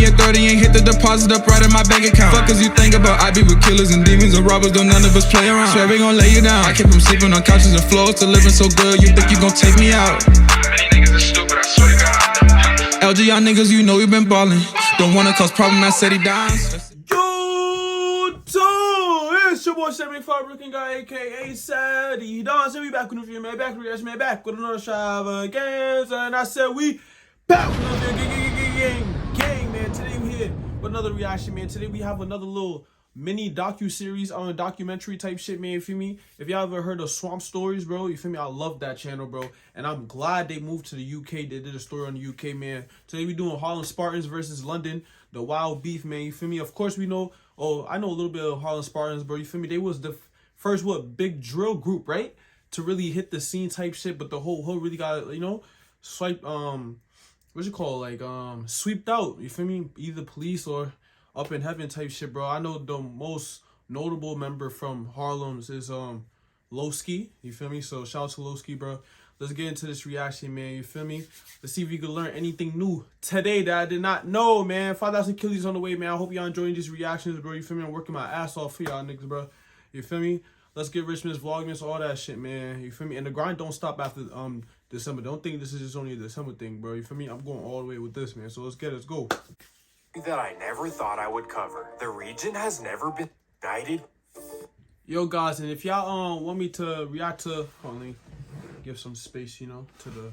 at 30, ain't hit the deposit up right in my bank account. Fuck as you think about, I be with killers and demons and robbers, don't none of us play around. Swear we gon' lay you down. I keep from sleeping on couches and floors to living so good, you think you gon' take me out. Many niggas are stupid, I swear to God. LG, y'all niggas, you know we been ballin'. Don't wanna cause problem, I said he dies. It's your boy 75 looking guy, aka Cedii. So we back with a video, man. Back with reaction, man. Back with another shot of games. And I said we back with another gang, man. Today we here with another reaction, man. Today we have another little mini docu-series on documentary type shit, man. You feel me? If y'all ever heard of Swamp Stories, bro, you feel me? I love that channel, bro. And I'm glad they moved to the UK. They did a story on the UK, man. Today we doing HARLEM Spartans versus London. The wild beef, man. You feel me? Of course we know. Oh, I know a little bit of HARLEM Spartans, bro. You feel me? They was the first, big drill group, right? To really hit the scene type shit. But the whole hood really got, you know, swept out. You feel me? Either police or up in heaven type shit, bro. I know the most notable member from Harlem's is Lowski. You feel me? So shout out to Lowski, bro. Let's get into this reaction, man. You feel me? Let's see if we can learn anything new today that I did not know, man. 5,000 killies on the way, man. I hope y'all enjoying these reactions, bro. You feel me? I'm working my ass off for y'all niggas, bro. You feel me? Let's get Richmond's Vlogmas, all that shit, man. You feel me? And the grind don't stop after December. Don't think this is just only a December thing, bro. You feel me? I'm going all the way with this, man. So let's go. That I never thought I would cover. The region has never been united. Yo, guys, and if y'all want me to react to, hold on, give some space, you know, to the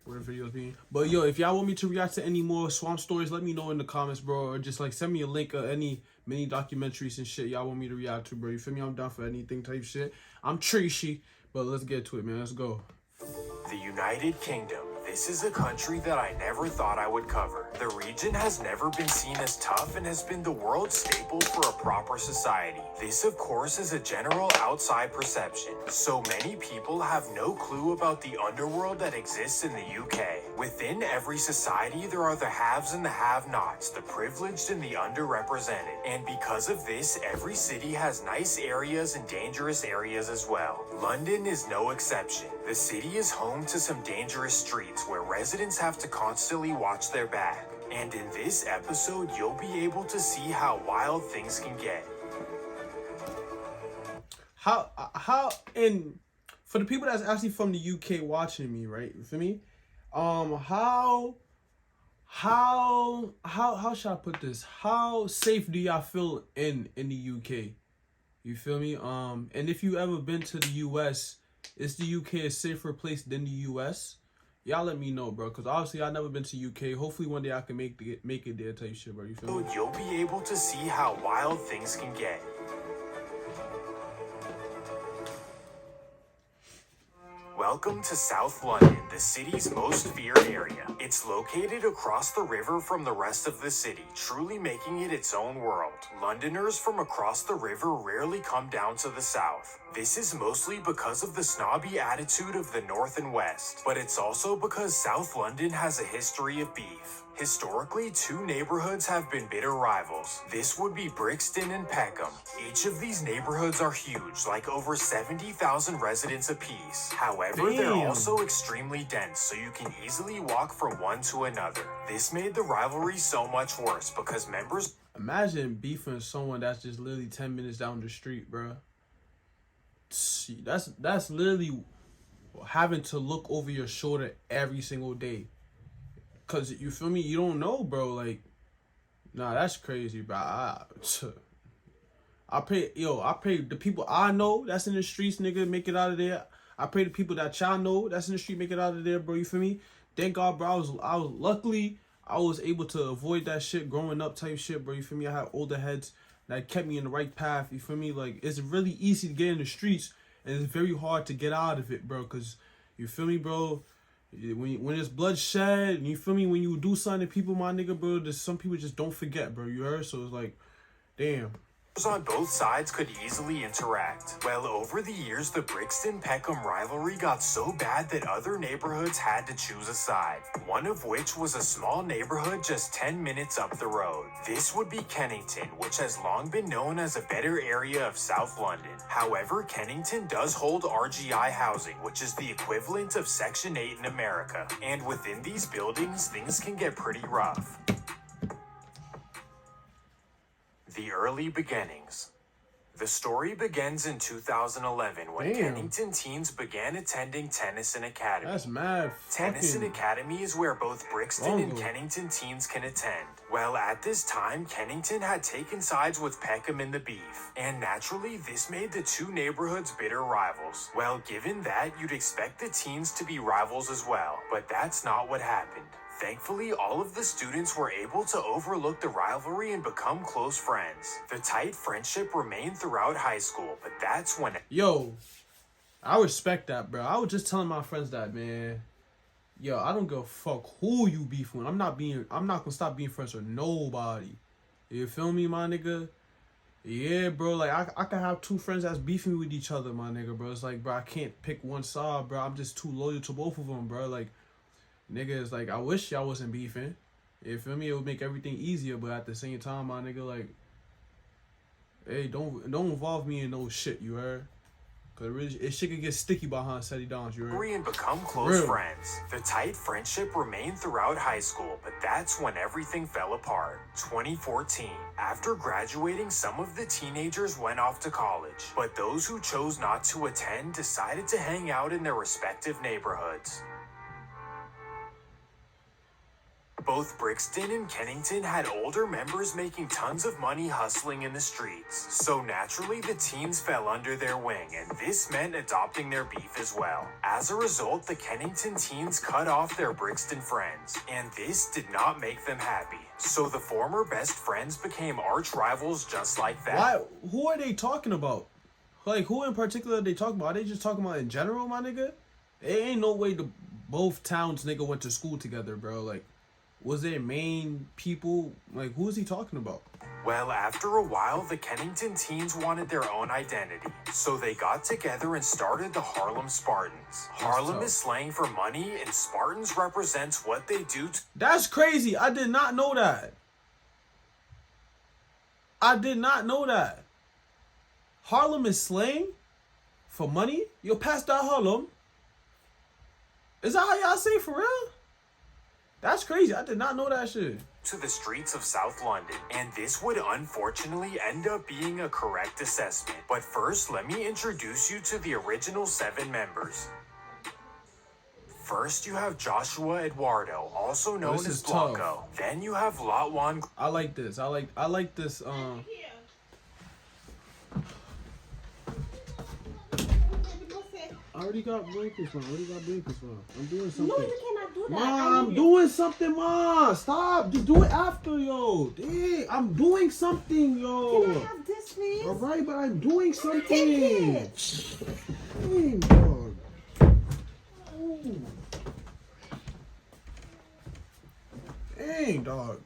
where the video's being. But yo, if y'all want me to react to any more Swamp Stories, let me know in the comments, bro, or just like send me a link of any mini documentaries and shit y'all want me to react to, bro. You feel me? I'm down for anything type shit. I'm trashy, but let's get to it, man. Let's go. The United Kingdom. This is a country that I never thought I would cover. The region has never been seen as tough and has been the world's staple for a proper society. This, of course, is a general outside perception. So many people have no clue about the underworld that exists in the UK. Within every society, there are the haves and the have-nots, the privileged and the underrepresented. And because of this, every city has nice areas and dangerous areas as well. London is no exception. The city is home to some dangerous streets where residents have to constantly watch their back. And in this episode, you'll be able to see how wild things can get. And for the people that's actually from the UK watching me, right? You feel me? How should I put this? How safe do y'all feel in the UK? You feel me? And if you ever been to the US, is the UK a safer place than the US? Y'all let me know, bro, because obviously I've never been to UK. Hopefully one day I can make it there type shit, bro. You feel me? You'll be able to see how wild things can get. Welcome to South London, the city's most feared area. It's located across the river from the rest of the city, truly making it its own world. Londoners from across the river rarely come down to the south. This is mostly because of the snobby attitude of the north and west, but it's also because South London has a history of beef. Historically, two neighborhoods have been bitter rivals. This would be Brixton and Peckham. Each of these neighborhoods are huge, like over 70,000 residents apiece. However, they're also extremely dense, so you can easily walk from one to another. This made the rivalry so much worse because members... Imagine beefing someone that's just literally 10 minutes down the street, bro. That's literally having to look over your shoulder every single day. Cause you feel me? You don't know, bro. Like, nah, that's crazy, bro. I pray the people I know that's in the streets, nigga, make it out of there. I pray the people that y'all know that's in the street make it out of there, bro. You feel me? Thank God, bro. Luckily I was able to avoid that shit growing up type shit, bro. You feel me? I had older heads that kept me in the right path. You feel me? Like, it's really easy to get in the streets and it's very hard to get out of it, bro. Cause you feel me, bro? When it's bloodshed, and you feel me, when you do something to people, my nigga, bro, there's some people just don't forget, bro. You heard? So it's like, damn. On both sides could easily interact. Well, over the years, the Brixton-Peckham rivalry got so bad that other neighborhoods had to choose a side, one of which was a small neighborhood just 10 minutes up the road. This would be Kennington, which has long been known as a better area of South London. However, Kennington does hold RGI housing, which is the equivalent of Section 8 in America. And within these buildings, things can get pretty rough. The early beginnings. The story begins in 2011 when Damn. Kennington teens began attending Tennyson Academy. That's mad Tennyson fucking... Academy is where both Brixton and Longo. Kennington teens can attend. Well, at this time, Kennington had taken sides with Peckham in the beef, and naturally, this made the two neighborhoods bitter rivals. Well, given that, you'd expect the teens to be rivals as well, but that's not what happened. Thankfully, all of the students were able to overlook the rivalry and become close friends. The tight friendship remained throughout high school, but that's when... Yo, I respect that, bro. I was just telling my friends that, man. Yo, I don't give a fuck who you beef with. I'm not gonna stop being friends with nobody. You feel me, my nigga? Yeah, bro, like, I can have two friends that's beefing with each other, my nigga, bro. It's like, bro, I can't pick one side, bro. I'm just too loyal to both of them, bro. Like, nigga, it's like, I wish y'all wasn't beefing. You feel me? It would make everything easier, but at the same time, my nigga, like, hey, don't involve me in no shit, you heard? Cause it shit could get sticky behind Cedii downs, you heard? And become close friends. The tight friendship remained throughout high school, but that's when everything fell apart. 2014. After graduating, some of the teenagers went off to college, but those who chose not to attend decided to hang out in their respective neighborhoods. Both Brixton and Kennington had older members making tons of money hustling in the streets, so naturally the teens fell under their wing, and this meant adopting their beef as well. As a result, the Kennington teens cut off their Brixton friends, and this did not make them happy. So the former best friends became arch rivals just like that. Why? Who are they talking about? Like, who in particular are they talking about? Are they just talking about in general, my nigga? There ain't no way both towns, nigga, went to school together, bro. Like, was there main people? Like, who is he talking about? Well, after a while, the Kennington teens wanted their own identity, so they got together and started the Harlem Spartans. Harlem is slang for money, and Spartans represents what they do to... That's crazy. I did not know that. I did not know that. Harlem is slang for money? Yo, pass that Harlem. Is that how y'all say it for real? That's crazy. I did not know that shit. To the streets of South London, and this would unfortunately end up being a correct assessment. But first, let me introduce you to the original 7 members. First, you have Joshua Eduardo, also known as Blanco. Then you have Lotwan. I like this. I like this. I already got breakfast, man. I'm doing something. No, you cannot do that. Ma, I'm doing something, ma. Stop. Just do it after, yo. Dang, I'm doing something, yo. Can I have this, please? All right, but I'm doing something. Take it. Dang, dog. Ooh. Dang, dog.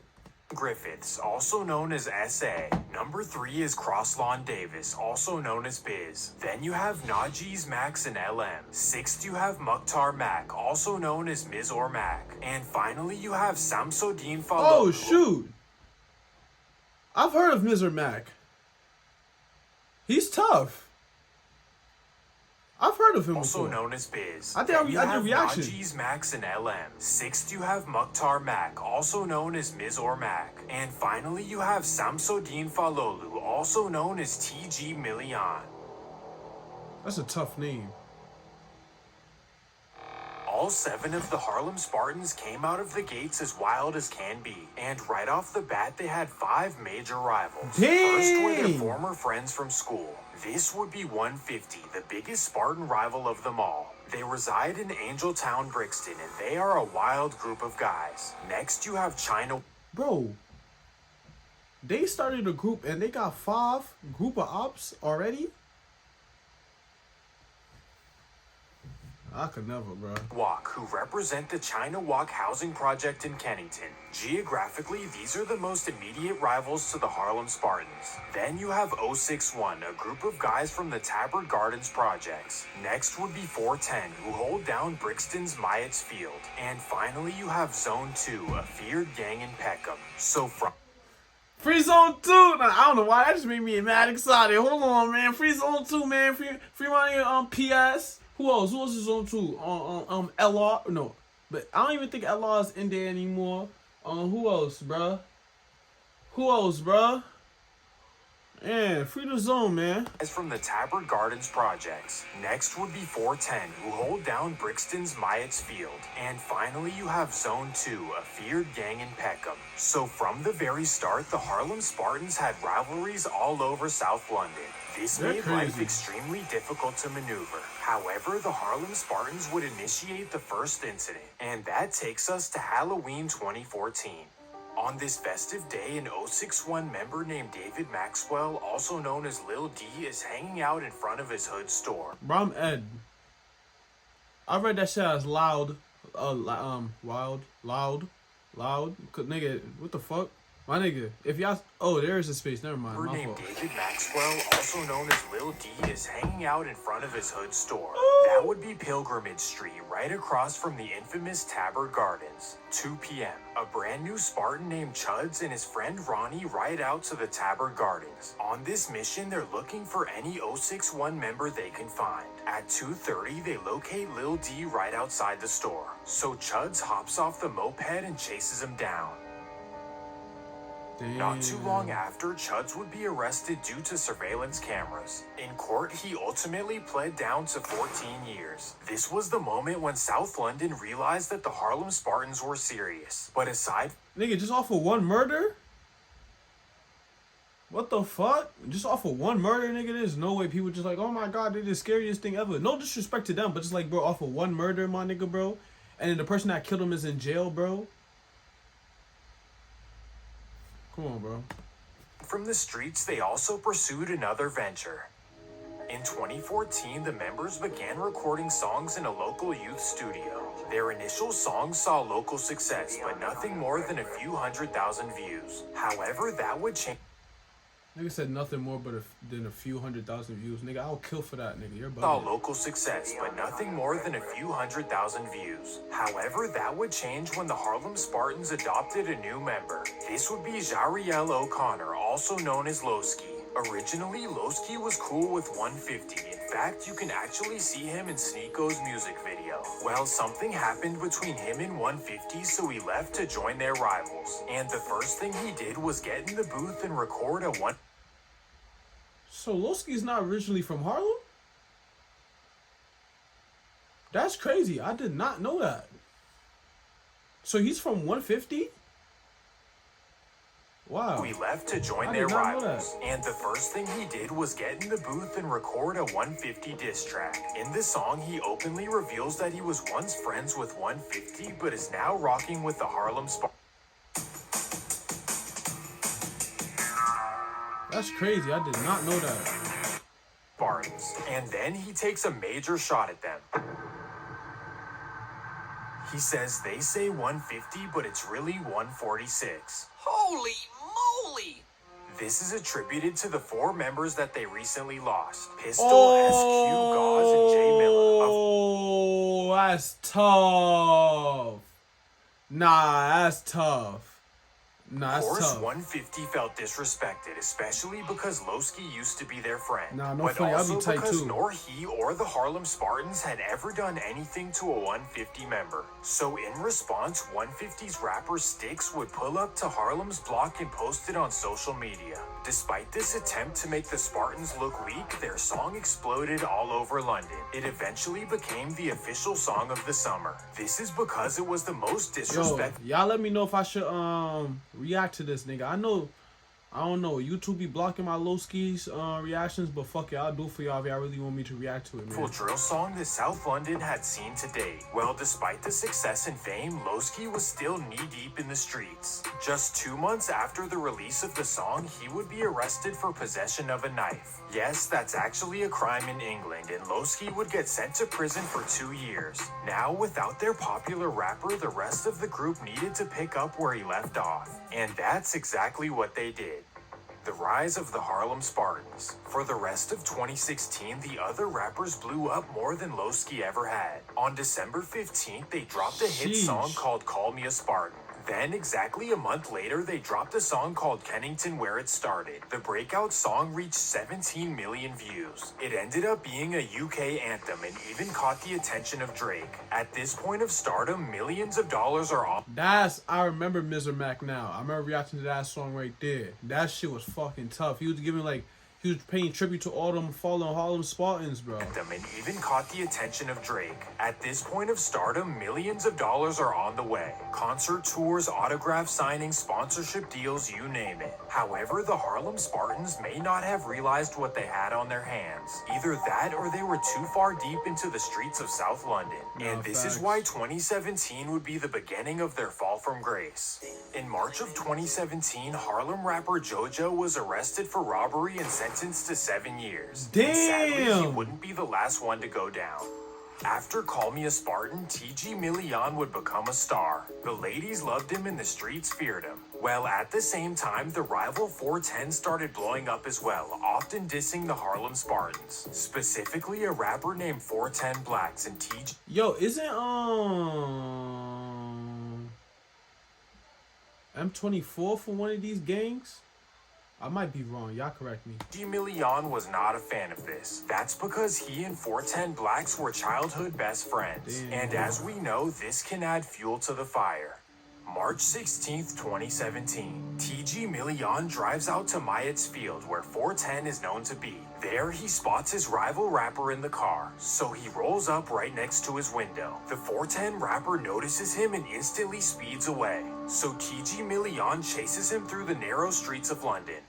Griffiths, also known as SA. Number 3 is Crosslawn Davis, also known as Biz. Then you have Najeez Max and LM. 6th you have Mukhtar Mac, also known as Miz or Mac. And finally you have Samsodine Fallo. Oh, shoot. I've heard of Miz or Mac. He's tough. I've heard of him also before. known as Biz. I think I did a reaction. Najeez Max and LM. 6th you have Mukhtar Mac, also known as Miz or Mac. And finally you have Samsodine Falolu, also known as TG Millian. That's a tough name. All 7 of the Harlem Spartans came out of the gates as wild as can be. And right off the bat, they had 5 major rivals. Dang. First were their former friends from school. This would be 150, the biggest Spartan rival of them all. They reside in Angeltown, Brixton, and they are a wild group of guys. Next, you have China. Bro, they started a group and they got 5 group of ops already? I could never, bro. Walk, who represent the China Walk housing project in Kennington. Geographically, these are the most immediate rivals to the Harlem Spartans. Then you have 061, a group of guys from the Tabard Gardens projects. Next would be 410, who hold down Brixton's Myatt's Field. And finally, you have Zone 2, a feared gang in Peckham. So from... Free Zone 2! Nah, I don't know why, that just made me mad excited. Hold on, man. Free Zone 2, man. Free money on PS. Who else? Who else is on 2? LR? No. But I don't even think LR is in there anymore. Who else, bruh? Yeah, free the zone, man. As from the Tabard Gardens projects. Next would be 410, who hold down Brixton's Myatt's Field. And finally, you have Zone 2, a feared gang in Peckham. So from the very start, the Harlem Spartans had rivalries all over South London. This They're made life crazy. extremely difficult to maneuver. However, the Harlem Spartans would initiate the first incident, and that takes us to Halloween 2014. On this festive day, an 061 member named David Maxwell, also known as Lil D, is hanging out in front of his hood store. Bro, I'm Ed. I read that shit as loud. Loud. Cause nigga, what the fuck? My nigga, if y'all... Oh, there is a space. Never mind. Member My named fault. David Maxwell, also known as Lil D, is hanging out in front of his hood store. That would be Pilgrimage Street, right across from the infamous Tabard Gardens. 2 p.m. A brand new Spartan named Chuds and his friend Ronnie ride out to the Tabard Gardens. On this mission, they're looking for any 061 member they can find. At 2:30, they locate Lil D right outside the store. So Chuds hops off the moped and chases him down. Damn. Not too long after, Chuds would be arrested due to surveillance cameras. In court, he ultimately pled down to 14 years. This was the moment when South London realized that the Harlem Spartans were serious. But aside Nigga, just off of one murder? What the fuck? Just off of one murder, nigga? There's no way people just like, oh my god, they're the scariest thing ever. No disrespect to them, but just like, bro, off of one murder, my nigga, bro. And then the person that killed him is in jail, bro. Come on, bro. from the streets, they also pursued another venture. In 2014, the members began recording songs in a local youth studio. Their initial songs saw local success, but nothing more than a few 100,000 views. However, that would change. Nigga said nothing more but than a few 100,000 views. Nigga, I'll kill for that, nigga. You're Saw bugging. local success, but nothing more than a few 100,000 views. However, that would change when the Harlem Spartans adopted a new member. This would be Jariel O'Connor, also known as Lowski. Originally, Lowski was cool with 150. In fact, you can actually see him in Sneako's music video. Well, something happened between him and 150, so he left to join their rivals. And the first thing he did was get in the booth and record a one. So Lowski's not originally from Harlem? That's crazy. I did not know that. So he's from 150? Wow. We left to join I their did not know rivals. And the first thing he did was get in the booth and record a 150 diss track. In the song, he openly reveals that he was once friends with 150, but is now rocking with the Harlem Spartans. That's crazy. I did not know that. And then he takes a major shot at them. He says they say 150, but it's really 146. Holy moly! This is attributed to the 4 members that they recently lost. Pistol, SQ, Gauze, and J Miller. Oh, that's tough. Nah, that's tough. Nah, Of that's course, tough. 150 felt disrespected, especially because Lowski used to be their friend. Nah, no but funny, I'll also be tight because too. nor he or the Harlem Spartans had ever done anything to a 150 member. So in response, 150's rapper Styx would pull up to Harlem's block and post it on social media. Despite this attempt to make the Spartans look weak, their song exploded all over London. It eventually became the official song of the summer. This is because it was the most Yo, disrespectful. y'all let me know if I should react to this, nigga. I don't know. YouTube be blocking my Lowski's reactions, but fuck it, I'll do it for y'all if y'all really want me to react to it, man. Drill song that South London had seen to date. Well, despite the success and fame, Lowski was still knee-deep in the streets. Just 2 months after the release of the song, he would be arrested for possession of a knife. Yes, that's actually a crime in England, and Lowski would get sent to prison for 2 years. Now, without their popular rapper, the rest of the group needed to pick up where he left off. And that's exactly what they did. The rise of the Harlem Spartans. For the rest of 2016, the other rappers blew up more than Lowski ever had. On December 15th, they dropped a hit Sheesh. song called Call Me a Spartan. Then, exactly a month later, they dropped a song called Kennington Where It Started. The breakout song reached 17 million views. It ended up being a UK anthem and even caught the attention of Drake. At this point of stardom, millions of dollars are on. I remember Mr. Mac now. I remember reacting to that song right there. That shit was fucking tough. He was paying tribute to all them fallen Harlem Spartans, bro. Them and even caught the attention of Drake. At this point of stardom, millions of dollars are on the way. Concert tours, autograph signings, sponsorship deals, you name it. However, the Harlem Spartans may not have realized what they had on their hands. Either that or they were too far deep into the streets of South London. And this is why 2017 would be the beginning of their fall from grace. In March of 2017, Harlem rapper JoJo was arrested for robbery and sentenced to 7 years. Damn! And sadly, he wouldn't be the last one to go down. After Call Me a Spartan, TG Millian would become a star. The ladies loved him and the streets feared him. Well, at the same time, the rival 410 started blowing up as well, often dissing the Harlem Spartans. Specifically, a rapper named 410 Blacks and TG... Yo, isn't M24 for one of these gangs? I might be wrong. Y'all correct me. Millian was not a fan of this. That's because he and 410 Blacks were childhood best friends. Damn. And as we know, this can add fuel to the fire. March 16th, 2017. TG Millian drives out to Myatt's Field, where 410 is known to be. There, he spots his rival rapper in the car, so he rolls up right next to his window. The 410 rapper notices him and instantly speeds away. So TG Millian chases him through the narrow streets of London.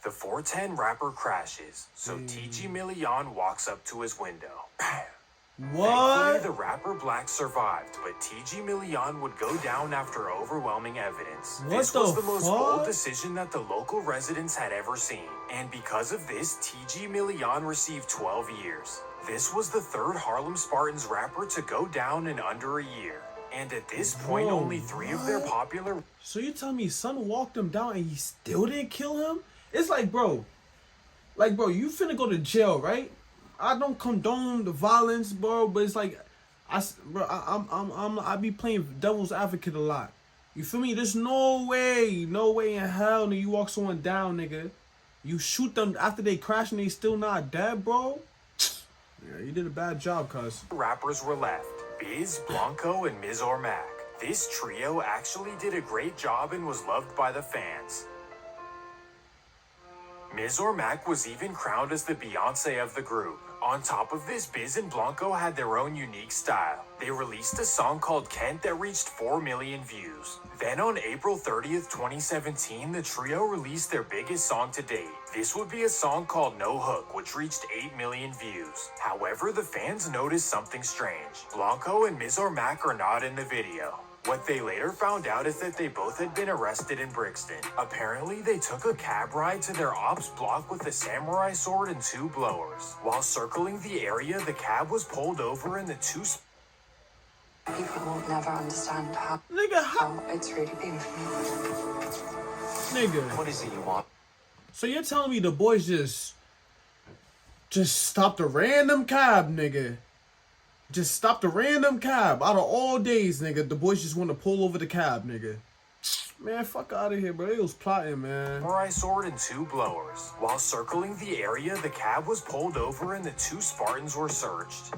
The 410 rapper crashes, so TG Millian walks up to his window. What? Thankfully, the rapper Black survived, but TG Millian would go down after overwhelming evidence. This was the most bold decision that the local residents had ever seen. And because of this, TG Millian received 12 years. This was the third Harlem Spartans rapper to go down in under a year. And at this point, only 3 of their popular... So you tell me son walked him down and he still didn't kill him? It's like, bro, you finna go to jail, right? I don't condone the violence, bro, but it's like, I be playing devil's advocate a lot. You feel me? There's no way in hell that you walk someone down, nigga. You shoot them after they crash and they still not dead, bro. Yeah, you did a bad job, cuz. Rappers were left: Biz, Blanco, and Mizor Mac. This trio actually did a great job and was loved by the fans. Mizor Mac was even crowned as the Beyonce of the group. On top of this, Biz and Blanco had their own unique style. They released a song called Kent that reached 4 million views. Then on April 30th, 2017, the trio released their biggest song to date. This would be a song called No Hook, which reached 8 million views. However, the fans noticed something strange. Blanco and Mizor Mac are not in the video. What they later found out is that they both had been arrested in Brixton. Apparently, they took a cab ride to their ops block with a samurai sword and 2 blowers. While circling the area, the cab was pulled over and the 2... People will never understand how it's really been for me. Nigga. What is it you want? So you're telling me the boys just stopped a random cab, nigga? Just stopped a random cab out of all days, nigga. The boys just want to pull over the cab, nigga. Man, fuck out of here, bro. They was plotting, man. Samurai sword and 2 blowers. While circling the area, the cab was pulled over and the 2 Spartans were searched.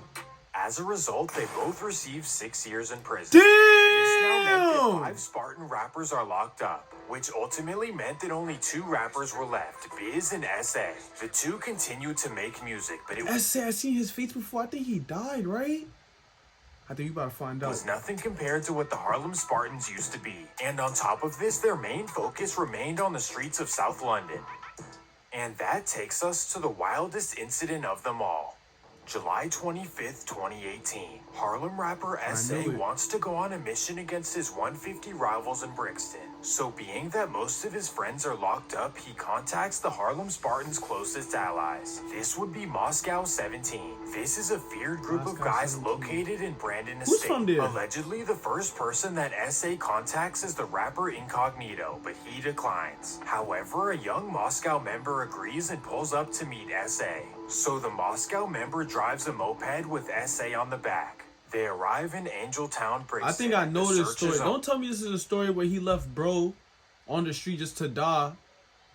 As a result, they both received 6 years in prison. Damn! This now meant that 5 Spartan rappers are locked up, which ultimately meant that only 2 rappers were left, Biz and SA. The 2 continued to make music, but it SA, I seen his face before. I think he died, right? I think you about to find out. was nothing compared to what the Harlem Spartans used to be. And on top of this, their main focus remained on the streets of South London. And that takes us to the wildest incident of them all. July 25th, 2018. Harlem rapper SA wants to go on a mission against his 150 rivals in Brixton. So being that most of his friends are locked up, he contacts the Harlem Spartans' closest allies. This would be Moscow 17. This is a feared group of guys located in Brandon Who's Estate. from there? Allegedly, the first person that SA contacts is the rapper Incognito, but he declines. However, a young Moscow member agrees and pulls up to meet SA. So the Moscow member drives a moped with SA on the back. They arrive in Angeltown Prison. I think I know The this search story. is on. Don't tell me this is a story where he left bro on the street just to die.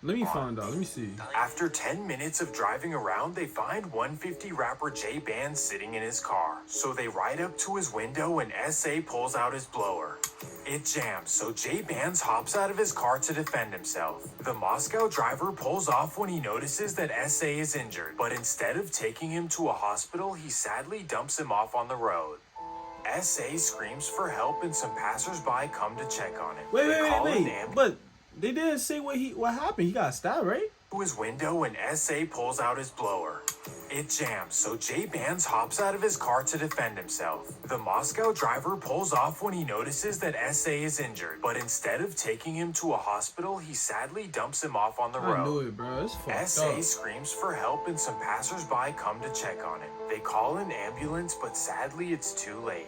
Let me find out. Let me see. After 10 minutes of driving around, they find 150 rapper J Band sitting in his car. So they ride up to his window and SA pulls out his blower. It jams, so J Bands hops out of his car to defend himself. The Moscow driver pulls off when he notices that SA is injured, but instead of taking him to a hospital, he sadly dumps him off on the road. SA screams for help and some passersby come to check on him. They call an ambulance But they didn't say what happened. He got stabbed, right? to his window and SA pulls out his blower. It jams, so J Bands hops out of his car to defend himself. The Moscow driver pulls off when he notices that SA is injured, but instead of taking him to a hospital, he sadly dumps him off on the I knew road. it, bro. It's fucked SA up. screams for help and some passersby come to check on him. They call an ambulance, but sadly it's too late.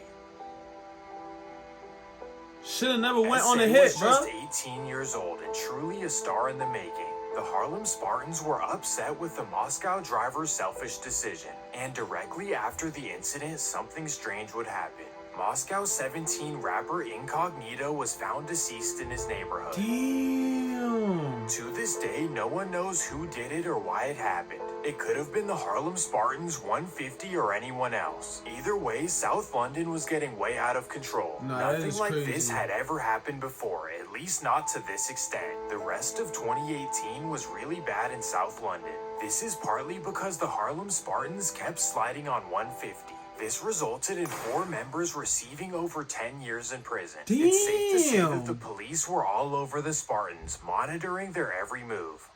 Shoulda never went SA on a hit, was bro. just 18 years old and truly a star in the making. The Harlem Spartans were upset with the Moscow driver's selfish decision, and directly after the incident, something strange would happen. Moscow 17 rapper Incognito was found deceased in his neighborhood. Damn. To this day, no one knows who did it or why it happened. It could have been the Harlem Spartans, 150, or anyone else. Either way, South London was getting way out of control. Nah, that Nothing is like crazy. this had ever happened before, at least not to this extent. The rest of 2018 was really bad in South London. This is partly because the Harlem Spartans kept sliding on 150. This resulted in 4 members receiving over 10 years in prison. It's safe to say that the police were all over the Spartans, monitoring their every move.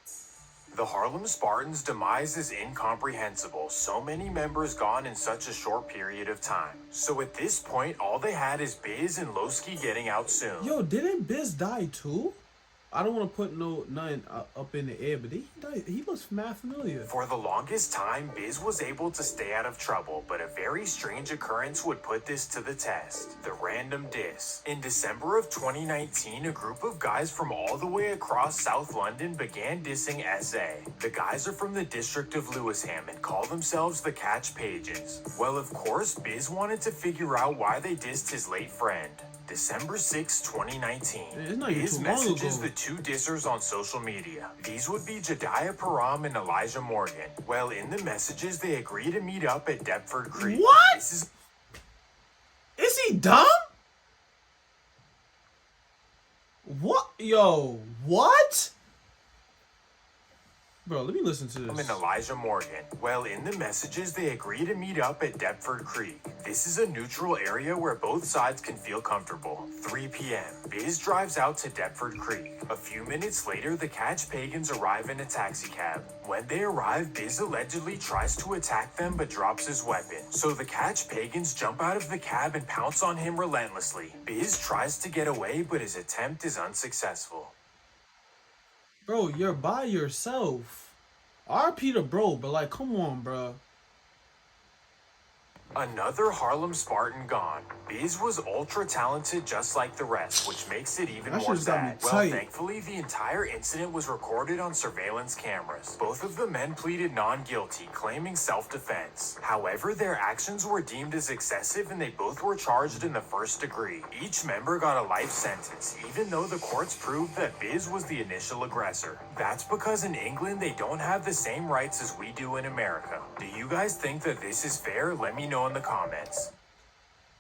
The Harlem Spartans' demise is incomprehensible. So many members gone in such a short period of time. So at this point, all they had is Biz and Lowski getting out soon. Yo, didn't Biz die too? I don't want to put nothing up in the air, but he died. He looks mad familiar. For the longest time, Biz was able to stay out of trouble, but a very strange occurrence would put this to the test. The random diss. In December of 2019, a group of guys from all the way across South London began dissing SA. The guys are from the district of Lewisham and call themselves the Catch Pages. Well, of course, Biz wanted to figure out why they dissed his late friend. December 6, 2019. It's not even Biz too long messages ago. the 2 dissers on social media. These would be Jediah Param and Elijah Morgan. Well, in the messages, they agree to meet up at Deptford Creek. What? This Is he dumb? What? Yo, what? Bro, let me listen to this. and Elijah Morgan. Well, in the messages, they agree to meet up at Deptford Creek. This is a neutral area where both sides can feel comfortable. 3 p.m. Biz drives out to Deptford Creek. A few minutes later, the Catch Pagans arrive in a taxicab. When they arrive, Biz allegedly tries to attack them but drops his weapon. So the Catch Pagans jump out of the cab and pounce on him relentlessly. Biz tries to get away, but his attempt is unsuccessful. Bro, you're by yourself. RP to bro, but like, come on, bro. Another Harlem Spartan gone. Biz was ultra talented just like the rest, which makes it even That more shit's got me sad. Well, tight. thankfully, the entire incident was recorded on surveillance cameras. Both of the men pleaded non-guilty, claiming self-defense. However, their actions were deemed as excessive and they both were charged in the first degree. Each member got a life sentence, even though the courts proved that Biz was the initial aggressor. That's because in England, they don't have the same rights as we do in America. Do you guys think that this is fair? Let me know in the comments.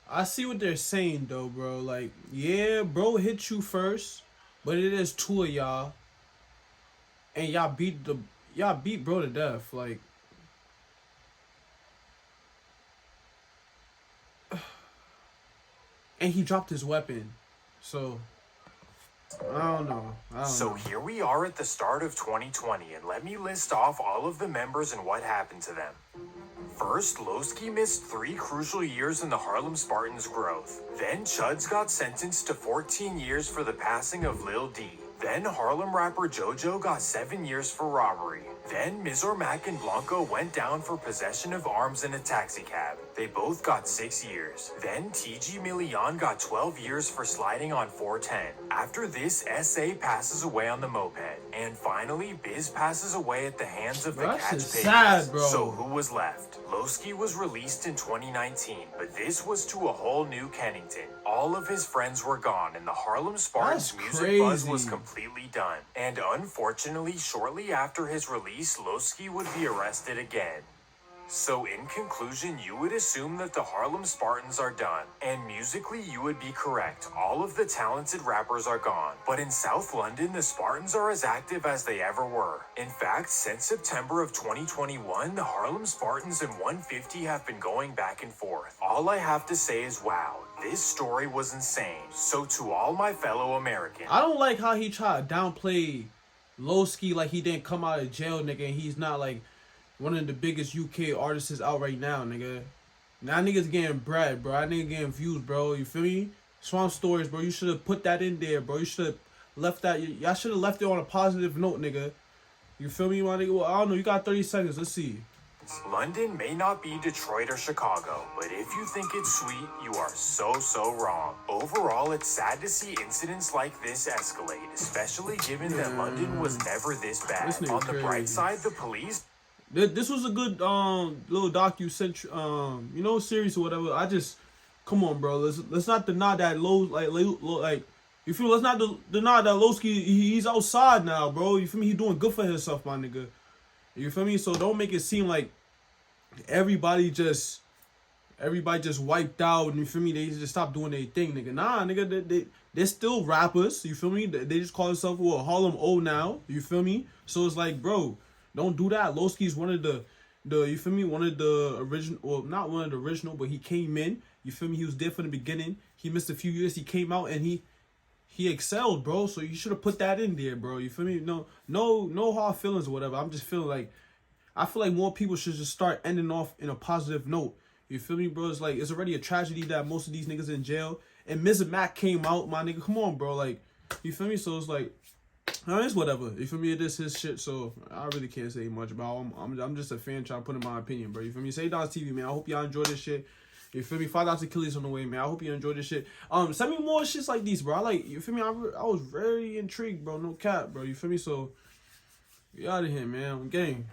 I see what they're saying though, bro. Like, yeah, bro hit you first, but it is 2 of y'all, and y'all beat bro to death. Like, and he dropped his weapon, so I don't know. So here we are at the start of 2020, and let me list off all of the members and what happened to them. First, Lowski missed 3 crucial years in the Harlem Spartans' growth. Then Chuds got sentenced to 14 years for the passing of Lil D. Then Harlem rapper JoJo got 7 years for robbery. Then Mizor Mac and Blanco went down for possession of arms in a taxicab. They both got 6 years. Then TG Millian got 12 years for sliding on 410. After this, SA passes away on the moped. And finally, Biz passes away at the hands of the Bro, that catch shit's pigs. sad, bro. So who was left? Lowski was released in 2019, but this was to a whole new Kennington. All of his friends were gone, and the Harlem Spartans That's music buzz crazy. was completely done. And unfortunately, shortly after his release, Lowski would be arrested again. So in conclusion, you would assume that the Harlem Spartans are done. And musically, you would be correct. All of the talented rappers are gone. But in South London, the Spartans are as active as they ever were. In fact, since September of 2021, the Harlem Spartans and 150 have been going back and forth. All I have to say is wow, this story was insane. So to all my fellow Americans, I don't like how he tried to downplay Lowski like he didn't come out of jail, nigga, and he's not like one of the biggest UK artists out right now, nigga. Now niggas getting bread, bro. That nigga getting views, bro. You feel me? Swamp Stories, bro. You should have put that in there, bro. You should have left that. Y'all should have left it on a positive note, nigga. You feel me, my nigga? Well, I don't know. You got 30 seconds. Let's see. London may not be Detroit or Chicago, but if you think it's sweet, you are so wrong. Overall, it's sad to see incidents like this escalate, especially given that London was never this bad. This nigga On the bright crazy. side, the police... This was a good little series or whatever. I just come on, bro. Let's not deny that like you feel. Let's not deny that Lowski he's outside now, bro. You feel me? He doing good for himself, my nigga. You feel me? So don't make it seem like everybody just wiped out. And you feel me? They just stopped doing their thing, nigga. Nah, nigga. They're still rappers. You feel me? They just call themselves Harlem O now. You feel me? So it's like, bro. Don't do that. Lowski's one of the you feel me? One of the original, well, not one of the original, but he came in. You feel me? He was there from the beginning. He missed a few years. He came out and he excelled, bro. So you should have put that in there, bro. You feel me? No hard feelings or whatever. I'm just feeling like I feel like more people should just start ending off in a positive note. You feel me, bro? It's like it's already a tragedy that most of these niggas in jail. And Mr. Mac came out, my nigga. Come on, bro. Like, you feel me? So it's like. It's whatever. You feel me? It is his shit, so I really can't say much about him. I'm just a fan trying to put in my opinion, bro. You feel me? Say Don's TV, man. I hope y'all enjoy this shit. You feel me? $5 Achilles on the way, man. I hope you enjoy this shit. Send me more shits like these, bro. I like, you feel me? I was very intrigued, bro. No cap, bro. You feel me? So, we out of here, man. Gang.